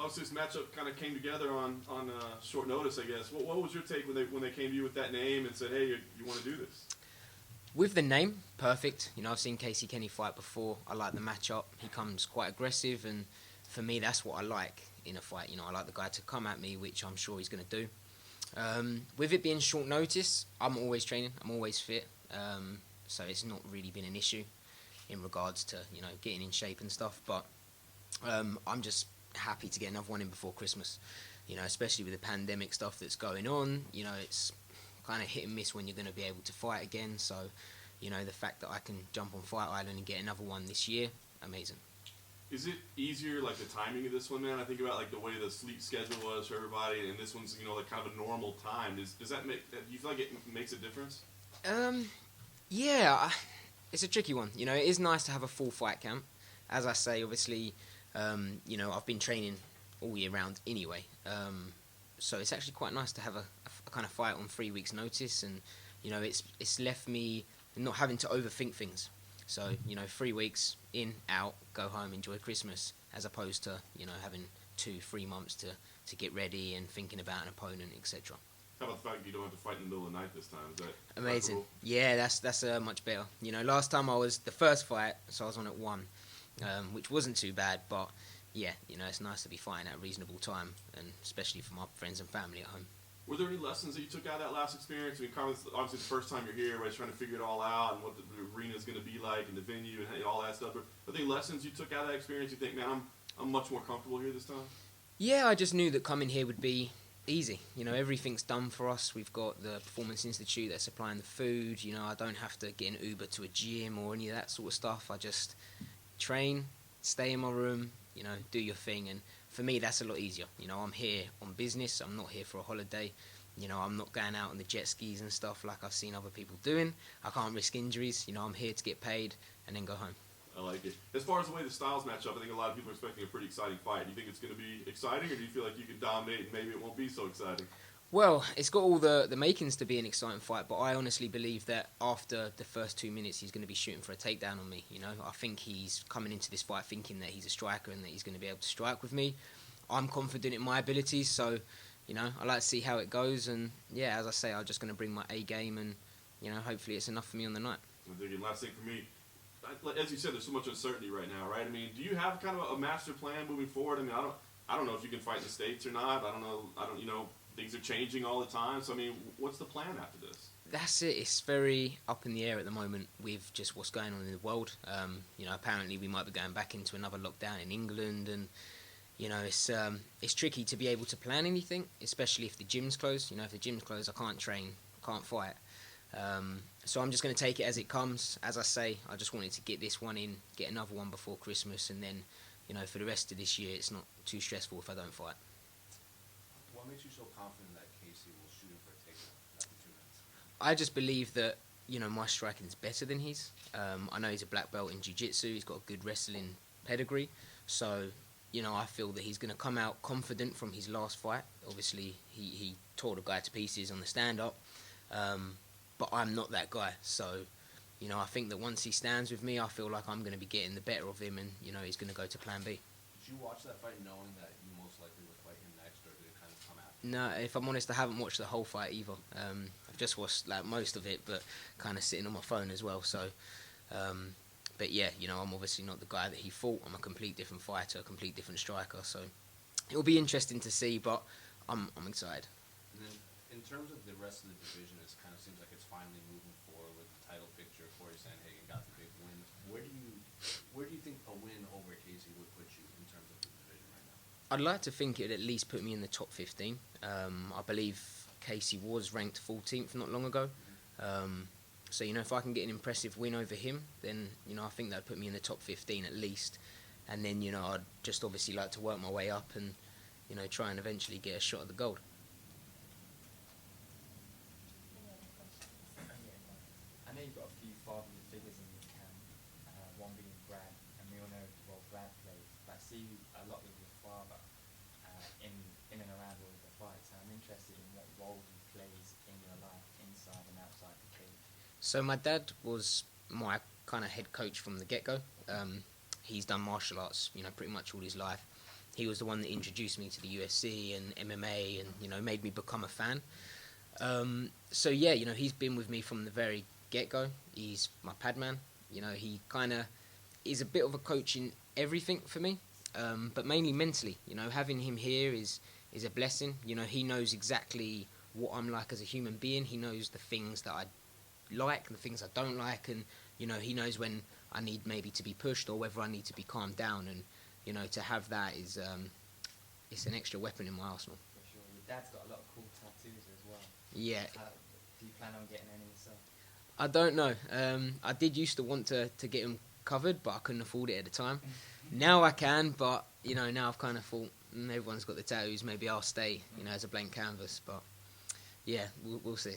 obviously this matchup kind of came together on short notice, I guess. What was your take when they came to you with that name and said, hey, you want to do this? With the name, perfect. I've seen Casey Kenney fight before. I like the matchup. He comes quite aggressive, and for me, that's what I like in a fight. I like the guy to come at me, which I'm sure he's going to do. With it being short notice, I'm always training. I'm always fit. So it's not really been an issue in regards to, getting in shape and stuff. But I'm just happy to get another one in before Christmas. Especially with the pandemic stuff that's going on. It's kind of hit and miss when you're going to be able to fight again. So, the fact that I can jump on Fight Island and get another one this year, amazing. Is it easier, like the timing of this one, man? I think about like the way the sleep schedule was for everybody, and this one's like kind of a normal time. Does that make? Do you feel like it makes a difference? Yeah, it's a tricky one. It is nice to have a full fight camp. As I say, obviously, I've been training all year round anyway. So it's actually quite nice to have a kind of fight on 3 weeks' notice, and it's left me not having to overthink things. So 3 weeks in, out, go home, enjoy Christmas, as opposed to having 2-3 months to get ready and thinking about an opponent, etc. How about the fact you don't have to fight in the middle of the night this time? Is that amazing? Cool? Yeah, that's much better. Last time I was the first fight, so I was on at 1, which wasn't too bad, but. Yeah, it's nice to be fighting at a reasonable time, and especially for my friends and family at home. Were there any lessons that you took out of that last experience? I mean, obviously the first time you're here, everybody's trying to figure it all out and what the arena is going to be like and the venue and all that stuff. Are there lessons you took out of that experience? You think, man, I'm much more comfortable here this time? Yeah, I just knew that coming here would be easy. Everything's done for us. We've got the Performance Institute that's supplying the food. I don't have to get an Uber to a gym or any of that sort of stuff. I just train, stay in my room, do your thing, and for me that's a lot easier. I'm here on business. I'm not here for a holiday. I'm not going out on the jet skis and stuff like I've seen other people doing. I can't risk injuries. I'm here to get paid and then go home. I like it. As far as the way the styles match up, I think a lot of people are expecting a pretty exciting fight. Do you think it's going to be exciting, or do you feel like you can dominate and maybe it won't be so exciting? Well, it's got all the makings to be an exciting fight, but I honestly believe that after the first 2 minutes, he's going to be shooting for a takedown on me. I think he's coming into this fight thinking that he's a striker and that he's going to be able to strike with me. I'm confident in my abilities, so, I like to see how it goes. And, yeah, as I say, I'm just going to bring my A game and, hopefully it's enough for me on the night. I'm thinking, last thing for me, as you said, there's so much uncertainty right now, right? I mean, do you have kind of a master plan moving forward? I mean, I don't know if you can fight in the States or not. I don't know, things are changing all the time. So, I mean, what's the plan after this? That's it. It's very up in the air at the moment with just what's going on in the world. Apparently we might be going back into another lockdown in England, and it's tricky to be able to plan anything, especially if the gym's closed. If the gym's closed, I can't train, can't fight. So I'm just going to take it as it comes. As I say, I just wanted to get this one in, get another one before Christmas, and then, for the rest of this year, it's not too stressful if I don't fight. What makes you so confident that Casey will shoot him for a takedown after 2 minutes? I just believe that, my striking is better than his. I know he's a black belt in jiu-jitsu. He's got a good wrestling pedigree. So, I feel that he's going to come out confident from his last fight. Obviously, he tore the guy to pieces on the stand-up. But I'm not that guy. So, I think that once he stands with me, I feel like I'm going to be getting the better of him, and, he's going to go to plan B. Did you watch that fight knowing that you most likely would fight him next, or did it kind of come after? No, if I'm honest, I haven't watched the whole fight either. I've just watched most of it, but kind of sitting on my phone as well. So, but yeah, I'm obviously not the guy that he fought. I'm a complete different fighter, a complete different striker. So it'll be interesting to see, but I'm excited. And then in terms of the rest of the division, it kind of seems like it's finally moving forward with the title picture. Corey Sandhagen got the big win. Where do you think a win over Casey would put you in terms of the division right now? I'd like to think it would at least put me in the top 15. I believe Casey was ranked 14th not long ago. So, if I can get an impressive win over him, then, I think that would put me in the top 15 at least. And then, I'd just obviously like to work my way up and, try and eventually get a shot at the gold. I know you've got a few fatherly figures in your camp, one being Brad, and we all know what Brad plays, but I see you a lot with your father in and around all of the fights, and I'm interested in what role he plays in your life, inside and outside the cage. So my dad was my kind of head coach from the get-go. He's done martial arts, pretty much all his life. he was the one that introduced me to the UFC and MMA, and made me become a fan. So yeah, he's been with me from the very get-go. He's my pad man. He kind of is a bit of a coach in everything for me, but mainly mentally. Having him here is a blessing. He knows exactly what I'm like as a human being. He knows the things that I like and the things I don't like, and he knows when I need maybe to be pushed or whether I need to be calmed down. And to have that is it's an extra weapon in my arsenal. For sure. Your dad's got a lot of cool tattoos as well. Yeah. Do you plan on getting any yourself? I don't know. I did used to want to get them covered, but I couldn't afford it at the time. Now I can, but now I've kind of thought everyone's got the tattoos. Maybe I'll stay, as a blank canvas. But yeah, we'll see.